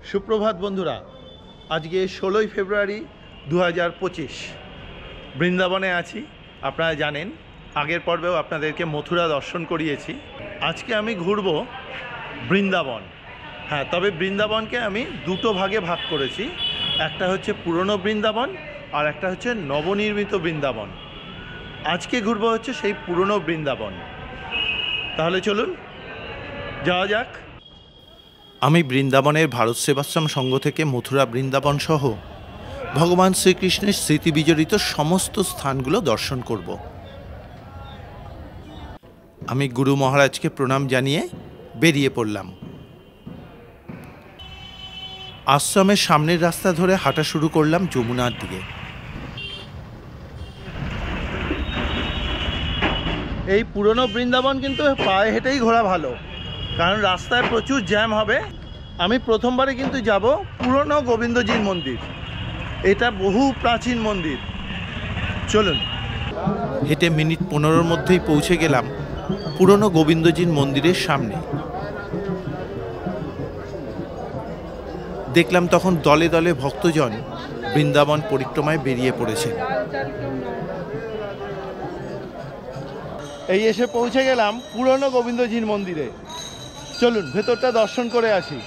সুপ্রভাত বন্ধুরা, আজকে 16ই ফেব্রুয়ারি 2025 বৃন্দাবনে আছি। আপনারা জানেন আগের পর্বেও আপনাদেরকে মথুরা দর্শন করিয়েছি। আজকে আমি ঘুরব বৃন্দাবন। হ্যাঁ, তবে বৃন্দাবনকে আমি দুটো ভাগে ভাগ করেছি। একটা হচ্ছে পুরনো বৃন্দাবন আর একটা হচ্ছে নবনির্মিত বৃন্দাবন। আজকে ঘুরব হচ্ছে সেই পুরনো বৃন্দাবন। তাহলে চলুন যাওয়া যাক। আমি বৃন্দাবনের ভারত সেবাশ্রম সংঘ থেকে মথুরা বৃন্দাবন সহ ভগবান শ্রীকৃষ্ণের স্মৃতি বিজড়িত সমস্ত স্থানগুলো দর্শন করব। আমি গুরু মহারাজকে প্রণাম জানিয়ে বেরিয়ে পড়লাম। আশ্রমের সামনের রাস্তা ধরে হাঁটা শুরু করলাম যমুনার দিকে। এই পুরনো বৃন্দাবন কিন্তু পায়ে হেঁটেই ঘোরা ভালো, কারণ রাস্তায় প্রচুর জ্যাম হবে। আমি প্রথমবারে কিন্তু যাব পুরনো গোবিন্দজির মন্দির। এটা বহু প্রাচীন মন্দির। চলুন। হেঁটে মিনিট 15-র মধ্যেই পৌঁছে গেলাম পুরনো গোবিন্দজির মন্দিরের সামনে। দেখলাম তখন দলে দলে ভক্তজন বৃন্দাবন পরিক্রমায় বেরিয়ে পড়েছে। এই এসে পৌঁছে গেলাম পুরনো গোবিন্দজির মন্দিরে। চলুন ভেতরটা দর্শন করে আসি।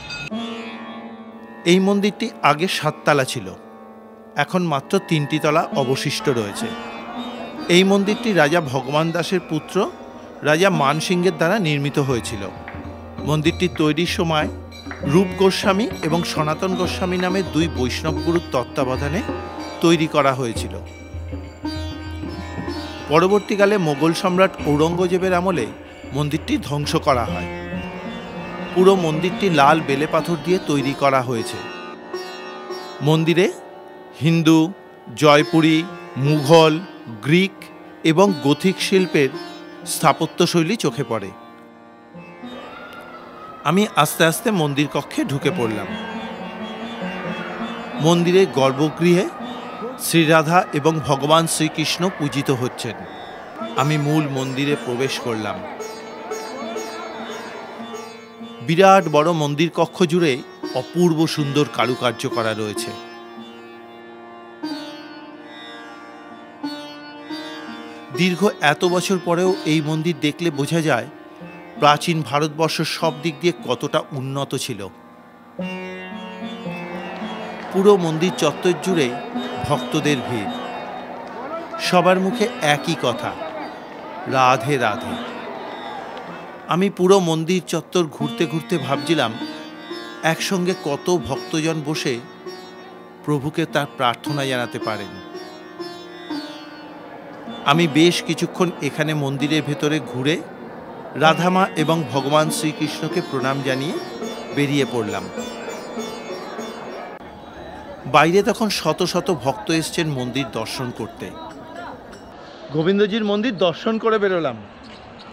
এই মন্দিরটি আগে 7 তলা ছিল, এখন মাত্র 3টি তলা অবশিষ্ট রয়েছে। এই মন্দিরটি রাজা ভগবান দাসের পুত্র রাজা মানসিংহের দ্বারা নির্মিত হয়েছিল। মন্দিরটি তৈরির সময় রূপ গোস্বামী এবং সনাতন গোস্বামী নামে 2 বৈষ্ণব গুরুর তত্ত্বাবধানে তৈরি করা হয়েছিল। পরবর্তীকালে মোগল সম্রাট ঔরঙ্গজেবের আমলে মন্দিরটি ধ্বংস করা হয়। পুরো মন্দিরটি লাল বেলে পাথর দিয়ে তৈরি করা হয়েছে। মন্দিরে হিন্দু, জয়পুরি, মুঘল, গ্রিক এবং গথিক শিল্পের স্থাপত্যশৈলী চোখে পড়ে। আমি আস্তে আস্তে মন্দির কক্ষে ঢুকে পড়লাম। মন্দিরের গর্ভগৃহে শ্রীরাধা এবং ভগবান শ্রীকৃষ্ণ পূজিত হচ্ছেন। আমি মূল মন্দিরে প্রবেশ করলাম। বিরাট বড় মন্দির কক্ষ জুড়ে অপূর্ব সুন্দর কারুকার্য করা রয়েছে। দীর্ঘ এত বছর পরেও এই মন্দির দেখলে বোঝা যায় প্রাচীন ভারতবর্ষ সব দিক দিয়ে কতটা উন্নত ছিল। পুরো মন্দির চত্বর জুড়ে ভক্তদের ভিড়। সবার মুখে একই কথা, রাধে রাধে। আমি পুরো মন্দির চত্বর ঘুরতে ঘুরতে ভাবছিলাম একসঙ্গে কত ভক্তজন বসে প্রভুকে তার প্রার্থনা জানাতে পারেন। আমি বেশ কিছুক্ষণ এখানে মন্দিরের ভেতরে ঘুরে রাধামা এবং ভগবান শ্রীকৃষ্ণকে প্রণাম জানিয়ে বেরিয়ে পড়লাম। বাইরে তখন শত শত ভক্ত এসছেন মন্দির দর্শন করতে। গোবিন্দজির মন্দির দর্শন করে বেরোলাম,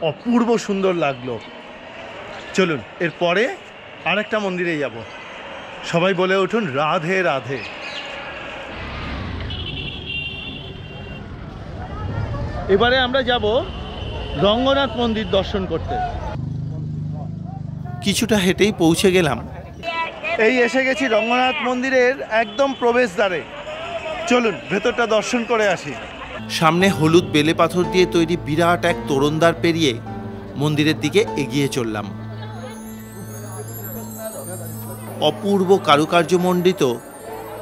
অপূর্ব সুন্দর লাগলো। চলুন এরপরে আরেকটা মন্দিরে যাব। সবাই বলে উঠুন রাধে রাধে। এবারে আমরা যাব রঙ্গনাথ মন্দির দর্শন করতে। কিছুটা হেঁটেই পৌঁছে গেলাম। এই এসে গেছি রঙ্গনাথ মন্দিরের একদম প্রবেশদ্বারে। চলুন ভেতরটা দর্শন করে আসি। সামনে হলুদ বেলে পাথর দিয়ে তৈরি বিরাট এক তোরণদ্বার পেরিয়ে মন্দিরের দিকে এগিয়ে চললাম। অপূর্ব কারুকার্যমণ্ডিত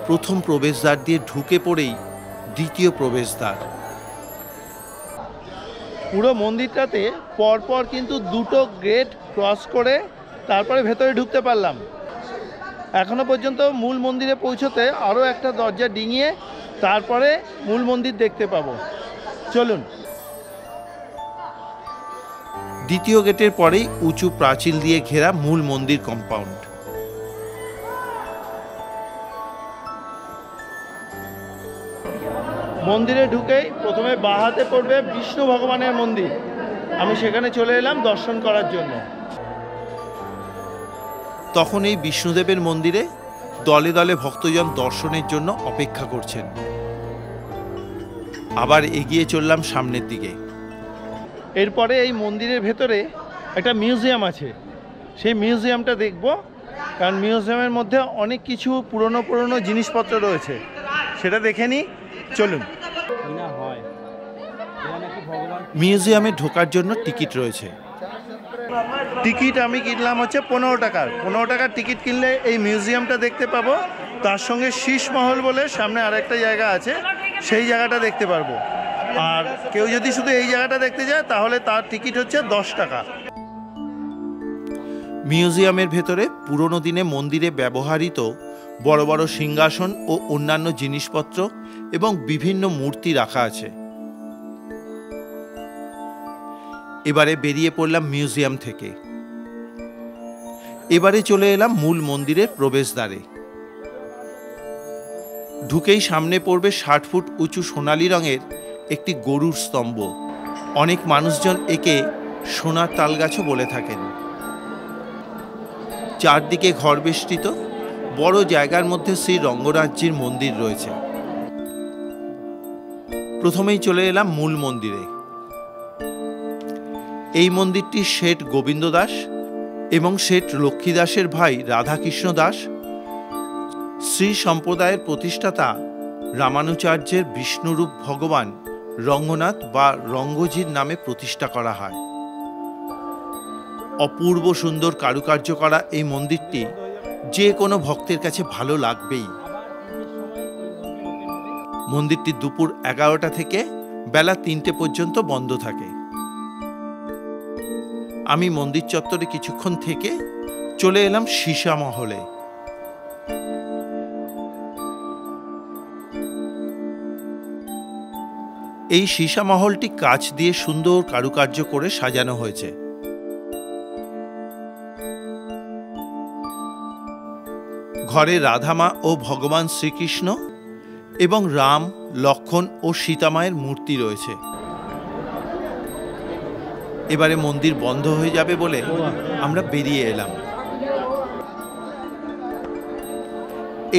প্রথম প্রবেশদ্বার দিয়ে ঢুকে পড়েই দ্বিতীয় প্রবেশদ্বার। পুরো মন্দিরটাতে পরপর কিন্তু 2টো গেট ক্রস করে তারপরে ভেতরে ঢুকতে পারলাম। এখনো পর্যন্ত মূল মন্দিরে পৌঁছতে আরও একটা দরজা ডিঙিয়ে তারপরে মূল মন্দির দেখতে পাবো। চলুন। দ্বিতীয় গেটের পরেই উঁচু প্রাচীর দিয়ে ঘেরা মূল মন্দির কম্পাউন্ড। মন্দিরে ঢুকেই প্রথমে বাঁ হাতে পড়বে বিষ্ণু ভগবানের মন্দির। আমি সেখানে চলে এলাম দর্শন করার জন্য। তখন এই বিষ্ণুদেবের মন্দিরে দলে দলে ভক্তজন দর্শনের জন্য অপেক্ষা করছেন। আবার এগিয়ে চললাম সামনের দিকে। এরপরে এই মন্দিরের ভেতরে একটা মিউজিয়াম আছে, সেই মিউজিয়ামটা দেখব। কারণ মিউজিয়ামের মধ্যে অনেক কিছু পুরনো পুরনো জিনিসপত্র রয়েছে, সেটা দেখে নিই। চলুন। মিউজিয়ামে ঢোকার জন্য টিকিট রয়েছে। টিকিট আমি কিনলাম হচ্ছে 15 টাকার। 15 টাকার টিকিট কিনলে এই মিউজিয়ামটা দেখতে পাবো, তার সঙ্গে শীষ মহল বলে সামনে আরেকটা জায়গা আছে, সেই জায়গাটা দেখতে পারবো। আর কেউ যদি শুধু এই জায়গাটা দেখতে যায় তাহলে তার টিকিট হচ্ছে 10 টাকা। মিউজিয়ামের ভেতরে পুরনো দিনে মন্দিরে ব্যবহৃত বড় বড় সিংহাসন ও অন্যান্য জিনিসপত্র এবং বিভিন্ন মূর্তি রাখা আছে। এবারে বেরিয়ে পড়লাম মিউজিয়াম থেকে। এবারে চলে এলাম মূল মন্দিরের প্রবেশদ্বারে। ঢুকেই সামনে পড়বে 60 ফুট উঁচু সোনালী রঙের একটি গরুর স্তম্ভ। অনেক মানুষজন একে সোনার তালগাছও বলে থাকেন। চারদিকে ঘর বেষ্টিত বড় জায়গার মধ্যে শ্রী রঙ্গনাথজির মন্দির রয়েছে। প্রথমেই চলে এলাম মূল মন্দিরে। এই মন্দিরটি শেঠ গোবিন্দ দাস এবং শেঠ লক্ষ্মী দাসের ভাই রাধাকৃষ্ণ দাস, শ্রী সম্প্রদায়ের প্রতিষ্ঠাতা রামানুচার্যের বিষ্ণুরূপ ভগবান রঙ্গনাথ বা রঙ্গজির নামে প্রতিষ্ঠা করা হয়। অপূর্ব সুন্দর কারুকার্য করা এই মন্দিরটি যে কোনো ভক্তের কাছে ভালো লাগবেই। মন্দিরটি দুপুর 11টা থেকে বেলা 3টে পর্যন্ত বন্ধ থাকে। আমি মন্দির চত্বরে কিছুক্ষণ থেকে চলে এলাম সীসা মহলে। এই সীসা মহলটি কাঁচ দিয়ে সুন্দর কারুকার্য করে সাজানো হয়েছে। ঘরে রাধামা ও ভগবান শ্রীকৃষ্ণ এবং রাম, লক্ষ্মণ ও সীতামায়ের মূর্তি রয়েছে। এবারে মন্দির বন্ধ হয়ে যাবে বলে আমরা বেরিয়ে এলাম।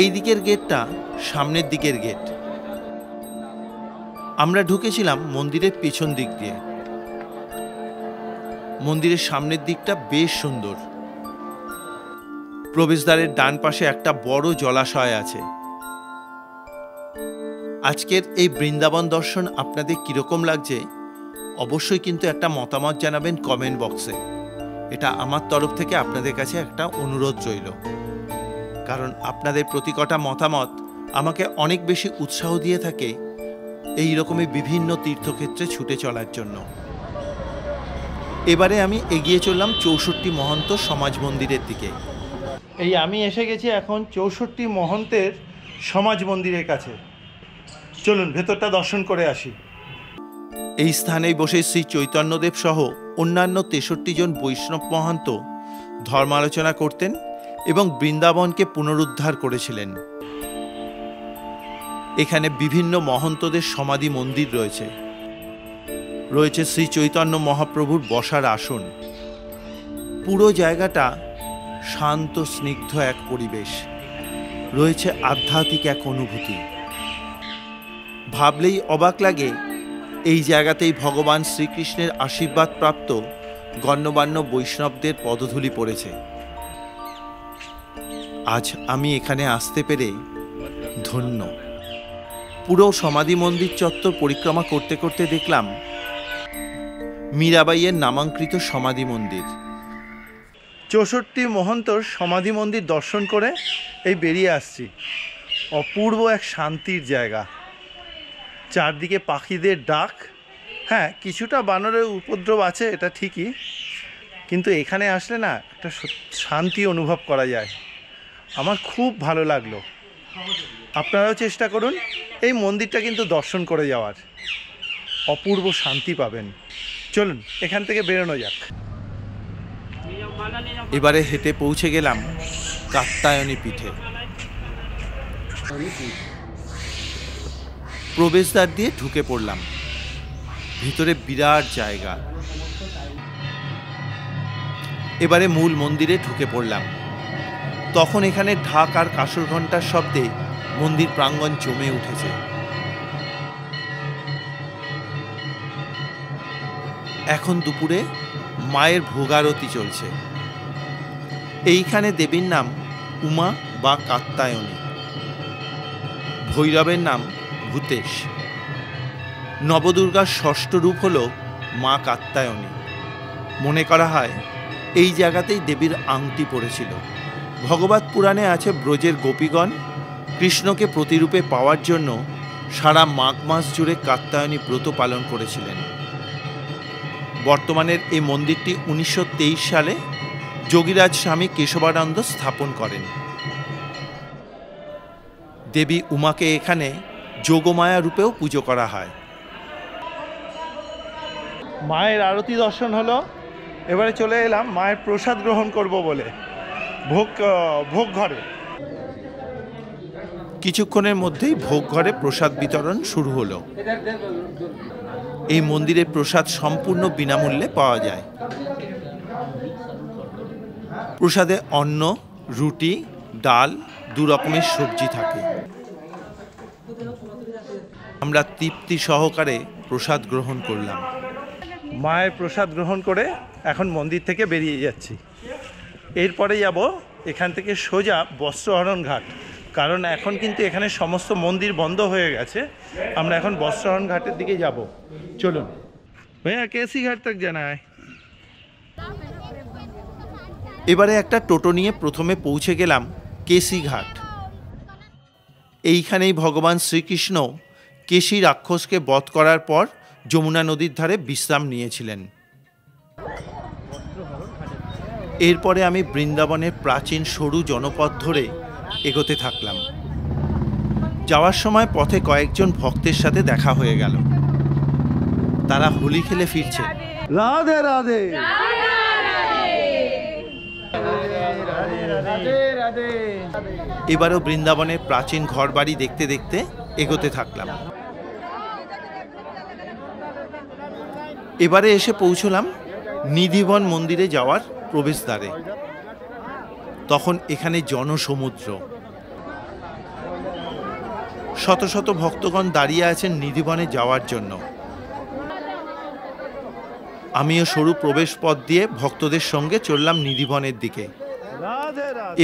এই দিকের গেটটা সামনের দিকের গেট। আমরা ঢুকেছিলাম মন্দিরের পেছন দিক দিয়ে। মন্দিরের সামনের দিকটা বেশ সুন্দর। প্রবেশদ্বারের ডান পাশে একটা বড় জলাশয় আছে। আজকের এই বৃন্দাবন দর্শন আপনাদের কিরকম লাগছে অবশ্যই কিন্তু একটা মতামত জানাবেন কমেন্ট বক্সে। এটা আমার তরফ থেকে আপনাদের কাছে একটা অনুরোধ রইল, কারণ আপনাদের প্রতি কটা মতামত আমাকে অনেক বেশি উৎসাহ দিয়ে থাকে এই রকমই বিভিন্ন তীর্থক্ষেত্রে ছুটে চলার জন্য। এবারে আমি এগিয়ে চললাম 64 মহন্ত সমাজ মন্দিরের দিকে। এই আমি এসে গেছি এখন 64 মহন্তের সমাজ মন্দিরের কাছে। চলুন ভেতরটা দর্শন করে আসি। এই স্থানেই বসে শ্রী চৈতন্যদেব সহ অন্যান্য 63 জন বৈষ্ণব মহন্ত ধর্মালোচনা করতেন এবং বৃন্দাবনকে পুনরুদ্ধার করেছিলেন। এখানে বিভিন্ন মহন্তদের সমাধি মন্দির রয়েছে। রয়েছে শ্রী চৈতন্য মহাপ্রভুর বসার আসন। পুরো জায়গাটা শান্ত স্নিগ্ধ এক পরিবেশ। রয়েছে আধ্যাত্মিক এক অনুভূতি। ভাবলেই অবাক লাগে এই জায়গাতেই ভগবান শ্রীকৃষ্ণের আশীর্বাদ প্রাপ্ত গণ্যমান্য বৈষ্ণবদের পদধূলি পড়েছে। আজ আমি এখানে আসতে পেরে ধন্য। পুরো সমাধি মন্দির চত্বর পরিক্রমা করতে করতে দেখলাম মীরাবাইয়ের নামাঙ্কিত সমাধি মন্দির। 64 মহন্তর সমাধি মন্দির দর্শন করে এই বেরিয়ে আসছি। অপূর্ব এক শান্তির জায়গা। চারদিকে পাখিদের ডাক। হ্যাঁ, কিছুটা বানরের উপদ্রব আছে, এটা ঠিকই, কিন্তু এখানে আসলে না একটা শান্তি অনুভব করা যায়। আমার খুব ভালো লাগলো। আপনারাও চেষ্টা করুন এই মন্দিরটা কিন্তু দর্শন করে যাওয়ার। অপূর্ব শান্তি পাবেন। চলুন এখান থেকে বেরোনো যাক। এবারে হেঁটে পৌঁছে গেলাম কাত্যায়নী পীঠে। প্রবেশদ্বার দিয়ে ঢুকে পড়লাম। ভিতরে বিরাট জায়গা। এবারে মূল মন্দিরে ঢুকে পড়লাম। তখন এখানে ঢাক আর কাঁসর ঘণ্টার শব্দে মন্দির প্রাঙ্গণ জমে উঠেছে। এখন দুপুরে মায়ের ভোগারতি চলছে। এইখানে দেবীর নাম উমা বা কাত্যায়নী, ভৈরবের নাম ভূতেশ। নবদুর্গার ষষ্ঠ রূপ হল মা কাত্যায়নী। মনে করা হয় এই জায়গাতেই দেবীর আংটি পড়েছিল। ভগবত পুরাণে আছে ব্রজের গোপীগণ কৃষ্ণকে প্রতিরূপে পাওয়ার জন্য সারা মাঘ মাস জুড়ে কাত্যায়নী ব্রত পালন করেছিলেন। বর্তমানের এই মন্দিরটি 1923 সালে যোগীরাজ স্বামী কেশবানন্দ স্থাপন করেন। দেবী উমাকে এখানে যোগমায়া রূপেও পুজো করা হয়। মায়ের আরতি দর্শন হলো, এবারে চলে এলাম মায়ের প্রসাদ গ্রহণ করব বলে ভোগ ঘরে। কিছুক্ষণের মধ্যেই ভোগ ঘরে প্রসাদ বিতরণ শুরু হলো। এই মন্দিরের প্রসাদ সম্পূর্ণ বিনামূল্যে পাওয়া যায়। প্রসাদে অন্ন, রুটি, ডাল, 2 রকমের সবজি থাকে। আমরা তৃপ্তি সহকারে প্রসাদ গ্রহণ করলাম। মায়ের প্রসাদ গ্রহণ করে এখন মন্দির থেকে বেরিয়ে যাচ্ছি। এরপরে যাব এখান থেকে সোজা বস্ত্রহরণ ঘাট, কারণ এখন কিন্তু এখানে সমস্ত মন্দির বন্ধ হয়ে গেছে। আমরা এখন বস্ত্রহরণ ঘাটের দিকে যাব। চলুন ভাইয়া, কেসি ঘাট তক জানা হয়। এবারে একটা টোটো নিয়ে প্রথমে পৌঁছে গেলাম কেসি ঘাট। এইখানেই ভগবান শ্রীকৃষ্ণ কেশী রাক্ষসকে বধ করার পর যমুনা নদীর ধারে বিশ্রাম নিয়েছিলেন। এরপরে আমি বৃন্দাবনের প্রাচীন সরু জনপথ ধরে এগোতে থাকলাম। যাওয়ার সময় পথে কয়েকজন ভক্তের সাথে দেখা হয়ে গেল। তারা হোলি খেলে ফিরছে। রাধে রাধে। এবারও বৃন্দাবনের প্রাচীন ঘরবাড়ি দেখতে দেখতে এগোতে থাকলাম। এবারে এসে পৌঁছলাম নিধিবন মন্দিরে যাওয়ার প্রবেশদ্বারে। তখন এখানে জনসমুদ্র। শত শত ভক্তগণ দাঁড়িয়ে আছেন নিধিবনে যাওয়ার জন্য। আমিও সরু প্রবেশ পথ দিয়ে ভক্তদের সঙ্গে চললাম নিধিবনের দিকে।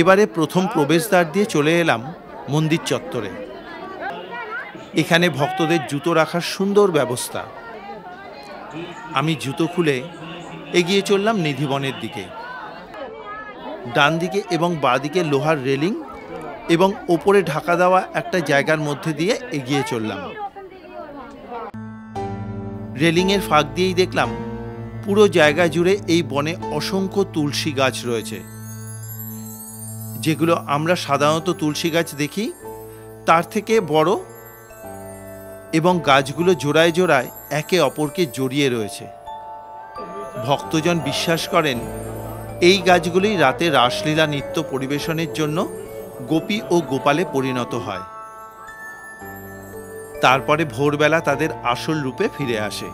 এবারে প্রথম প্রবেশদ্বার দিয়ে চলে এলাম মন্দির চত্বরে। এখানে ভক্তদের জুতো রাখার সুন্দর ব্যবস্থা। আমি জুতো খুলে এগিয়ে চললাম নিধিবনের দিকে। ডান দিকে এবং বাঁ দিকে লোহার রেলিং এবং ওপরে ঢাকা দেওয়া একটা জায়গার মধ্যে দিয়ে এগিয়ে চললাম। রেলিংয়ের ফাঁক দিয়েই দেখলাম পুরো জায়গা জুড়ে এই বনে অসংখ্য তুলসী গাছ রয়েছে, যেগুলো আমরা সাধারণত তুলসী গাছ দেখি তার থেকে বড়, এবং গাছগুলো জোড়ায় জোড়ায় একে অপরকে জড়িয়ে রয়েছে। ভক্তজন বিশ্বাস করেন এই গাছগুলোই রাতে রাসলীলা নৃত্য পরিবেশনের জন্য গোপী ও গোপালে পরিণত হয়। তারপরে ভোরবেলা তাদের আসল রূপে ফিরে আসে।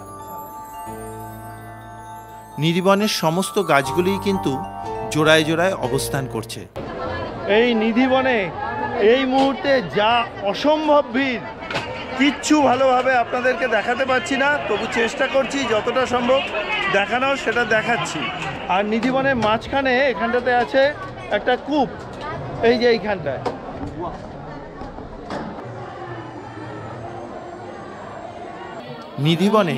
নিধিবনের সমস্ত গাছগুলিই কিন্তু জোড়ায় জোড়ায় অবস্থান করছে। এই নিধিবনে এই মুহূর্তে যা অসম্ভব ভিড়, কিচ্ছু ভালোভাবে আপনাদেরকে দেখাতে পারছি না, তবু চেষ্টা করছি যতটা সম্ভব দেখানোর সেটা দেখাচ্ছি। আর নিধিবনের মাঝখানে এখানটাতে আছে একটা কূপ, এই যে এইখানটায়। নিধিবনে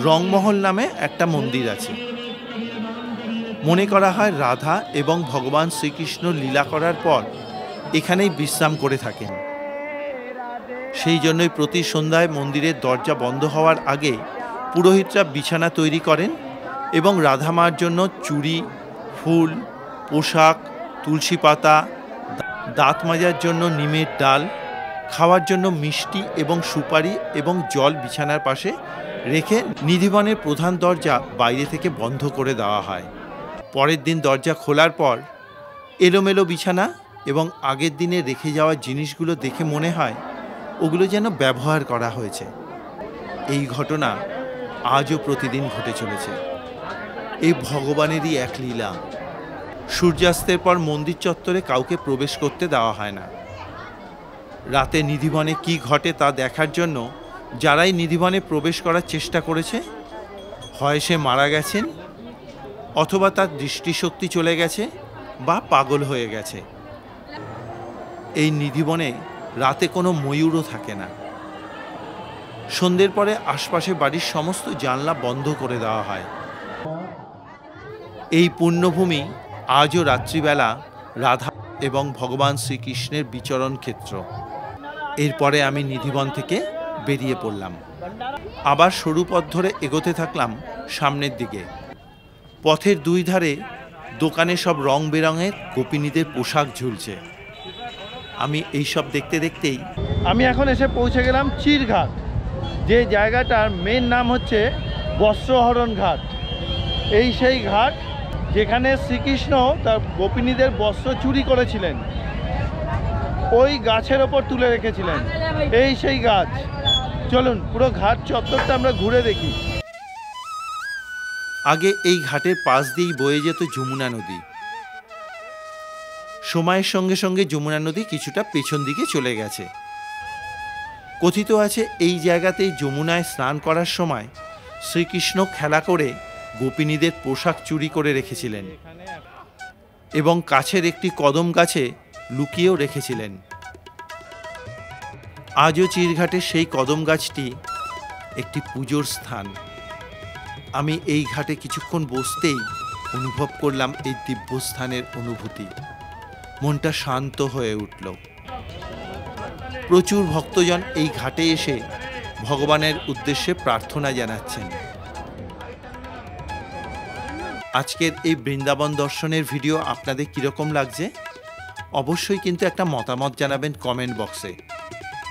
রংমহল নামে একটা মন্দির আছে। মনে করা হয় রাধা এবং ভগবান শ্রীকৃষ্ণ লীলা করার পর এখানেই বিশ্রাম করে থাকেন। সেই জন্যই প্রতি সন্ধ্যায় মন্দিরের দরজা বন্ধ হওয়ার আগে পুরোহিতরা বিছানা তৈরি করেন এবং রাধা মার জন্য চুড়ি, ফুল, পোশাক, তুলসী পাতা, দাঁত মাজার জন্য নিমের ডাল, খাওয়ার জন্য মিষ্টি এবং সুপারি এবং জল বিছানার পাশে রেখে নিধিবনের প্রধান দরজা বাইরে থেকে বন্ধ করে দেওয়া হয়। পরের দিন দরজা খোলার পর এলোমেলো বিছানা এবং আগের দিনে রেখে যাওয়া জিনিসগুলো দেখে মনে হয় ওগুলো যেন ব্যবহার করা হয়েছে। এই ঘটনা আজও প্রতিদিন ঘটে চলেছে। এই ভগবানেরই এক লীলা। সূর্যাস্তের পর মন্দির চত্বরে কাউকে প্রবেশ করতে দেওয়া হয় না। রাতে নিধিবনে কি ঘটে তা দেখার জন্য যারাই নিধিবনে প্রবেশ করার চেষ্টা করেছে, হয় সে মারা গেছেন, অথবা তার দৃষ্টিশক্তি চলে গেছে, বা পাগল হয়ে গেছে। এই নিধিবনে রাতে কোনো ময়ূরও থাকে না। সন্ধ্যের পরে আশপাশে বাড়ির সমস্ত জানলা বন্ধ করে দেওয়া হয়। এই পুণ্যভূমি আজও রাত্রিবেলা রাধা এবং ভগবান শ্রীকৃষ্ণের বিচরণ ক্ষেত্র। এরপরে আমি নিধিবন থেকে বেরিয়ে পড়লাম। আবার সরু পথ ধরে এগোতে থাকলাম সামনের দিকে। পথের দুই ধারে দোকানে সব রং বেরঙের গোপিনীদের পোশাক ঝুলছে। আমি এইসব দেখতে দেখতেই আমি এখন এসে পৌঁছে গেলাম চিরঘাট, যে জায়গাটার মেন নাম হচ্ছে বস্ত্রহরণ ঘাট। এই সেই ঘাট যেখানে শ্রীকৃষ্ণ তার গোপিনীদের বস্ত্র চুরি করেছিলেন, ওই গাছের ওপর তুলে রেখেছিলেন। এই সেই গাছ। চলুন পুরো ঘাট চত্বরটা আমরা ঘুরে দেখি। আগে এই ঘাটের পাশ দিয়েই বয়ে যেত যমুনা নদী। সময়ের সঙ্গে সঙ্গে যমুনা নদী কিছুটা পেছন দিকে চলে গেছে। কথিত আছে এই জায়গাতেই যমুনায় স্নান করার সময় শ্রীকৃষ্ণ খেলা করে গোপিনীদের পোশাক চুরি করে রেখেছিলেন এবং কাছের একটি কদম গাছে লুকিয়েও রেখেছিলেন। আজও চিরঘাটের সেই কদম গাছটি একটি পুজোর স্থান। আমি এই ঘাটে কিছুক্ষণ বসতেই অনুভব করলাম এই দিব্যস্থানের অনুভূতি। মনটা শান্ত হয়ে উঠল। প্রচুর ভক্তজন এই ঘাটে এসে ভগবানের উদ্দেশ্যে প্রার্থনা জানাচ্ছেন। আজকের এই বৃন্দাবন দর্শনের ভিডিও আপনাদের কীরকম লাগছে অবশ্যই কিন্তু একটা মতামত জানাবেন কমেন্ট বক্সে।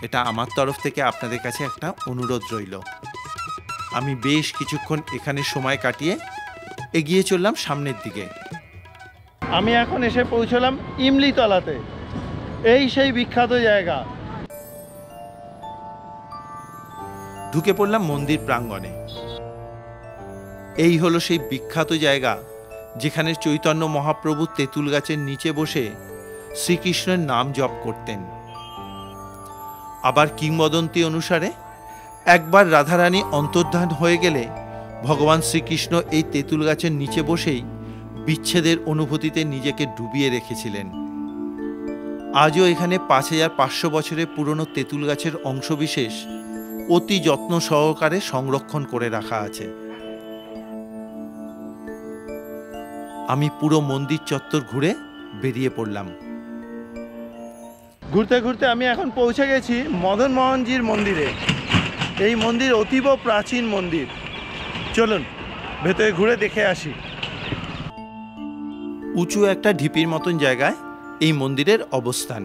এটা আমার তরফ থেকে আপনাদের কাছে একটা অনুরোধ রইল। আমি বেশ কিছুক্ষণ এখানে সময় কাটিয়ে এগিয়ে চললাম সামনের দিকে। আমি এখন এসে পৌঁছলাম ইমলিতলাতে। এই সেই বিখ্যাত জায়গা। ঢুকে পড়লাম মন্দির প্রাঙ্গণে। এই হলো সেই বিখ্যাত জায়গা যেখানে চৈতন্য মহাপ্রভু তেঁতুল গাছের নিচে বসে শ্রীকৃষ্ণের নাম জপ করতেন। আবার কিংবদন্তি অনুসারে একবার রাধারানী অন্তর্ধান হয়ে গেলে ভগবান শ্রীকৃষ্ণ এই তেঁতুল গাছের নিচে বসেই বিচ্ছেদের অনুভূতিতে নিজেকে ডুবিয়ে রেখেছিলেন। আজও এখানে 5500 বছরের পুরনো তেঁতুল গাছের অংশবিশেষ অতি যত্ন সহকারে সংরক্ষণ করে রাখা আছে। আমি পুরো মন্দির চত্বর ঘুরে বেরিয়ে পড়লাম। ঘুরতে ঘুরতে আমি এখন পৌঁছে গেছি মদন মোহনজির মন্দিরে। এই মন্দির অতীব প্রাচীন মন্দির। চলুন ভেতরে ঘুরে দেখে আসি। উঁচু একটা ঢিপির মতন জায়গায় এই মন্দিরের অবস্থান।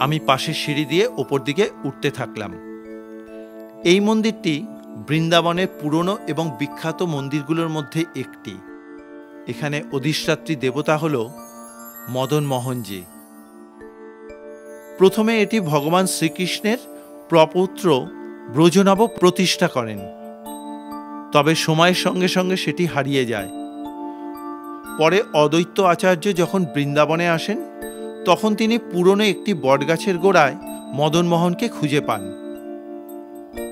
আমি পাশের সিঁড়ি দিয়ে ওপর দিকে উঠতে থাকলাম। এই মন্দিরটি বৃন্দাবনের পুরনো এবং বিখ্যাত মন্দিরগুলোর মধ্যে একটি। এখানে অধিষ্ঠাত্রী দেবতা হল মদন মোহনজি। প্রথমে এটি ভগবান শ্রীকৃষ্ণের প্রপৌত্র ব্রজনব প্রতিষ্ঠা করেন, তবে সময়ের সঙ্গে সঙ্গে সেটি হারিয়ে যায়। পরে অদ্বৈত আচার্য যখন বৃন্দাবনে আসেন তখন তিনি পুরনো একটি বটগাছের গোড়ায় মদন মোহনকে খুঁজে পান।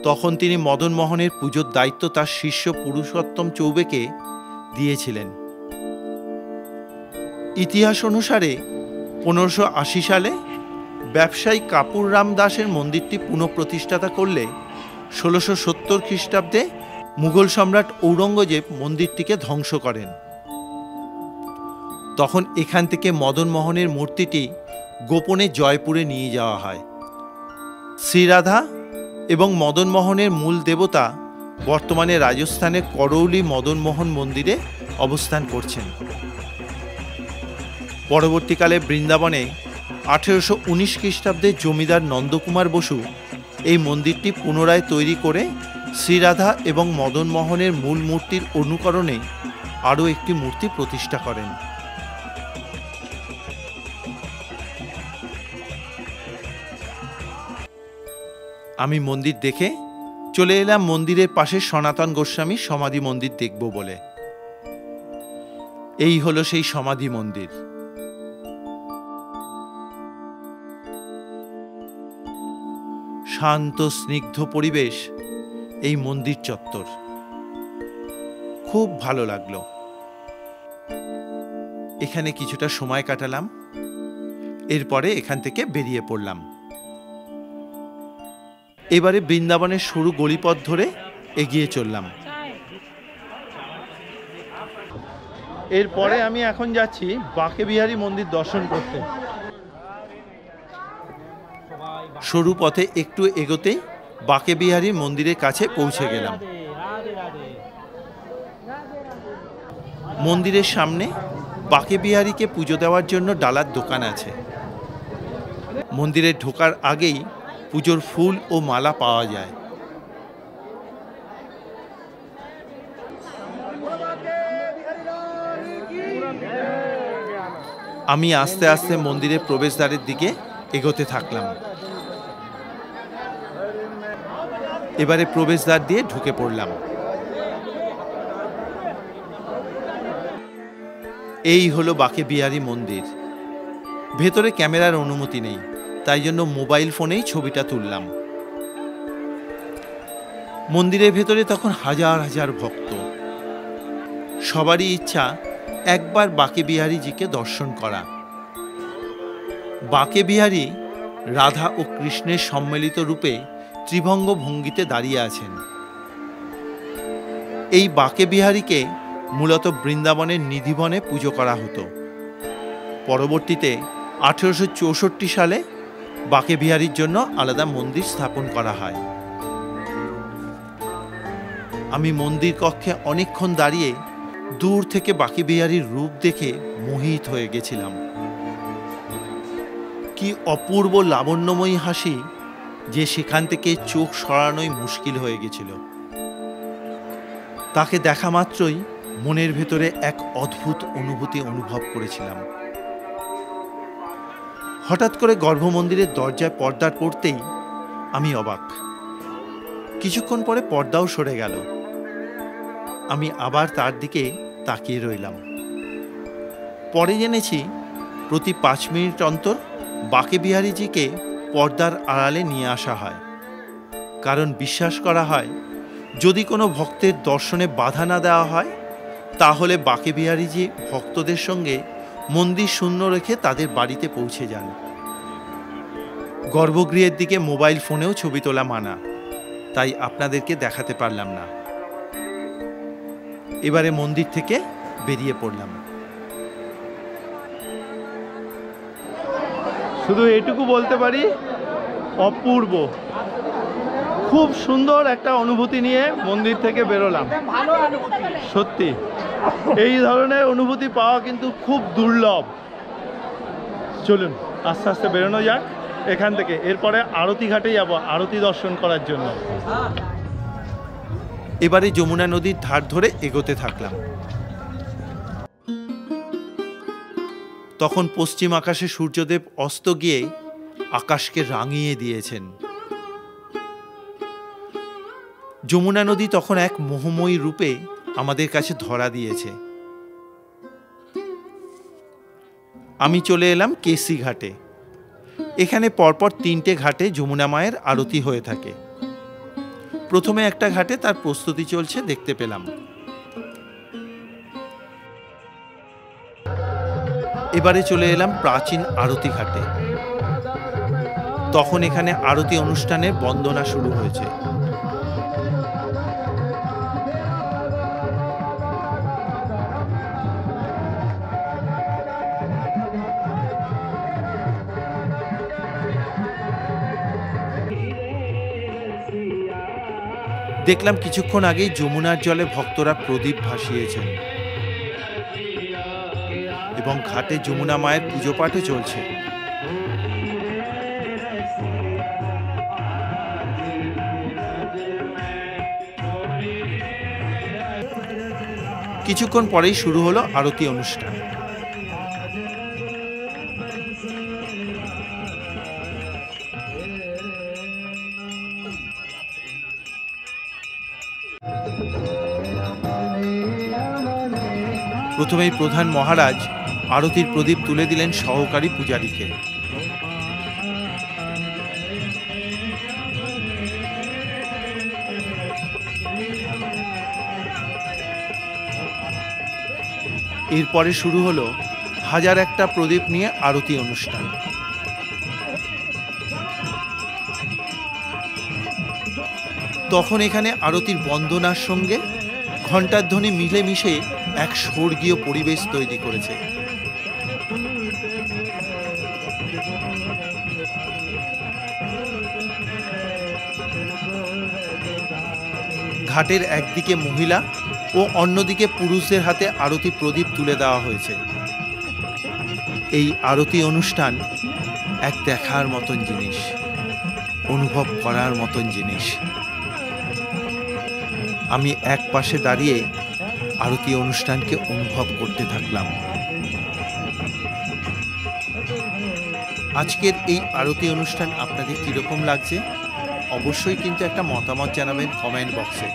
তখন তিনি মদন মোহনের পুজোর দায়িত্ব তার শিষ্য পুরুষোত্তম চৌবেকে দিয়েছিলেন। ইতিহাস অনুসারে 1580 সালে ব্যবসায়ী কাপুর রাম দাসের মন্দিরটি পুনঃপ্রতিষ্ঠাতা করলে 1670 খ্রিস্টাব্দে মুঘল সম্রাট ঔরঙ্গজেব মন্দিরটিকে ধ্বংস করেন। তখন এখান থেকে মদন মোহনের মূর্তিটি গোপনে জয়পুরে নিয়ে যাওয়া হয়। শ্রীরাধা এবং মদন মোহনের মূল দেবতা বর্তমানে রাজস্থানের করৌলি মদন মোহন মন্দিরে অবস্থান করছেন। পরবর্তীকালে বৃন্দাবনে 1819 খ্রিস্টাব্দে জমিদার নন্দকুমার বসু এই মন্দিরটি পুনরায় তৈরি করে শ্রীরাধা এবং মদন মোহনের মূল মূর্তির অনুকরণে আরও একটি মূর্তি প্রতিষ্ঠা করেন। আমি মন্দির দেখে চলে এলাম মন্দিরের পাশে সনাতন গোস্বামী সমাধি মন্দির দেখব বলে। এই হলো সেই সমাধি মন্দির। শান্ত স্নিগ্ধ পরিবেশ এই মন্দির চত্বর। খুব ভালো লাগলো। এখানে কিছুটা সময় কাটালাম, এরপরে এখান থেকে বেরিয়ে পড়লাম। এবারে বৃন্দাবনের সরু গলিপথ ধরে এগিয়ে চললাম। এরপরে আমি এখন যাচ্ছি বাঁকে বিহারী মন্দির দর্শন করতে। সরু পথে একটু এগোতেই বাঁকে বিহারী মন্দিরের কাছে পৌঁছে গেলাম। মন্দিরের সামনে বাঁকে বিহারীকে পুজো দেওয়ার জন্য ডালার দোকান আছে। মন্দিরে ঢোকার আগেই পুজোর ফুল ও মালা পাওয়া যায়। আমি আস্তে আস্তে মন্দিরের প্রবেশদ্বারের দিকে এগোতে থাকলাম। এবারে প্রবেশদ্বার দিয়ে ঢুকে পড়লাম। এই হলো বাঁকে বিহারী মন্দির। ভেতরে ক্যামেরার অনুমতি নেই, তাই জন্য মোবাইল ফোনেই ছবিটা তুললাম। মন্দিরের ভেতরে তখন হাজার হাজার ভক্ত। সবারই ইচ্ছা একবার বাঁকে বিহারীজিকে দর্শন করা। বাঁকে বিহারী রাধা ও কৃষ্ণের সম্মিলিত রূপে ত্রিভঙ্গ ভঙ্গিতে দাঁড়িয়ে আছেন। এই বাঁকে বিহারীকে মূলত বৃন্দাবনের নিধিবনে পুজো করা হতো। পরবর্তীতে 1864 সালে বাঁকে বিহারীর জন্য আলাদা মন্দির স্থাপন করা হয়। আমি মন্দির কক্ষে অনেকক্ষণ দাঁড়িয়ে দূর থেকে বাঁকে বিহারীর রূপ দেখে মোহিত হয়ে গেছিলাম। কি অপূর্ব লাবণ্যময়ী হাসি যে সেখান থেকে চোখ সরানোই মুশকিল হয়ে গেছিল। তাকে দেখা মাত্রই মনের ভেতরে এক অদ্ভুত অনুভূতি অনুভব করেছিলাম। হঠাৎ করে গর্ভমন্দিরের দরজায় পর্দা পড়তেই আমি অবাক। কিছুক্ষণ পরে পর্দাও সরে গেল। আমি আবার তার দিকে তাকিয়ে রইলাম। পরে জেনেছি প্রতি 5 মিনিট অন্তর বাঁকে বিহারীজিকে পর্দার আড়ালে নিয়ে আসা হয়, কারণ বিশ্বাস করা হয় যদি কোনো ভক্তের দর্শনে বাধা না দেওয়া হয় তাহলে বাঁকে বিহারীজি ভক্তদের সঙ্গে মন্দির শূন্য রেখে তাদের বাড়িতে পৌঁছে যান। গর্ভগৃহের দিকে মোবাইল ফোনেও ছবি তোলা মানা, তাই আপনাদেরকে দেখাতে পারলাম না। এবারে মন্দির থেকে বেরিয়ে পড়লাম। শুধু এটুকু বলতে পারি, অপূর্ব, খুব সুন্দর একটা অনুভূতি নিয়ে মন্দির থেকে বেরোলাম। সত্যি এই ধরনের অনুভূতি পাওয়া কিন্তু খুব দুর্লভ। চলুন আস্তে আস্তে বেরোনো যাক এখান থেকে। এরপরে আরতি ঘাটে যাব আরতি দর্শন করার জন্য। এবারে যমুনা নদীর ধার ধরে এগোতে থাকলাম। তখন পশ্চিম আকাশে সূর্যদেব অস্ত গিয়ে আকাশকে রাঙিয়ে দিয়েছেন। যমুনা নদী তখন এক মোহময়ী রূপে আমাদের কাছে ধরা দিয়েছে। আমি চলে এলাম কেসি ঘাটে। এখানে পরপর 3টে ঘাটে যমুনা মায়ের আরতি হয়ে থাকে। প্রথমে একটা ঘাটে তার প্রস্তুতি চলছে দেখতে পেলাম। এবারে চলে এলাম প্রাচীন আরতি ঘাটে। তখন এখানে আরতি অনুষ্ঠানের বন্দনা শুরু হয়েছে। দেখলাম কিছুক্ষণ আগেই যমুনার জলে ভক্তরা প্রদীপ ভাসিয়েছেন এবং ঘাটে যমুনা মায়ের পুজো পাঠও চলছে। কিছুক্ষণ পরেই শুরু হলো আরতি অনুষ্ঠান। প্রথমেই প্রধান মহারাজ আরতির প্রদীপ তুলে দিলেন সহকারী পূজারীকে। এরপরে শুরু হলো হাজার একটা প্রদীপ নিয়ে আরতি অনুষ্ঠান। তখন এখানে আরতির বন্দনার সঙ্গে ঘণ্টার ধ্বনি মিলেমিশে এক স্বর্গীয় পরিবেশ তৈরি করেছে। ঘাটের একদিকে মহিলা ও অন্যদিকে পুরুষদের হাতে আরতি প্রদীপ তুলে দেওয়া হয়েছে। এই আরতি অনুষ্ঠান এক দেখার মতন জিনিস, অনুভব করার মতন জিনিস। আমি এক পাশে দাঁড়িয়ে আরতি অনুষ্ঠানকে অনুভব করতে থাকলাম। আজকের এই আরতি অনুষ্ঠান আপনাদের কীরকম লাগছে অবশ্যই কিন্তু একটা মতামত জানাবেন কমেন্ট বক্সে।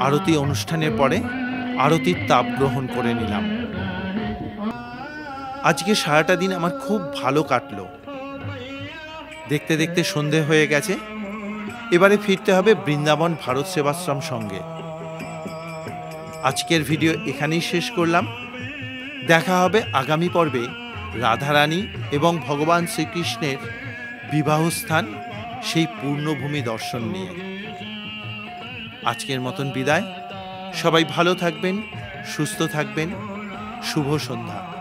আরতি অনুষ্ঠানের পরে আরতির তাপ গ্রহণ করে নিলাম। আজকে সারাটা দিন আমার খুব ভালো কাটলো। দেখতে দেখতে সন্ধে হয়ে গেছে। এবারে ফিরতে হবে বৃন্দাবন ভারত সেবাশ্রম সঙ্গে। আজকের ভিডিও এখানেই শেষ করলাম। দেখা হবে আগামী পর্বে রাধারানী এবং ভগবান শ্রীকৃষ্ণের বিবাহস্থান, সেই পূর্ণভূমি দর্শন নিয়ে। আজকের মতন বিদায়। সবাই ভালো থাকবেন, সুস্থ থাকবেন। শুভ সন্ধ্যা।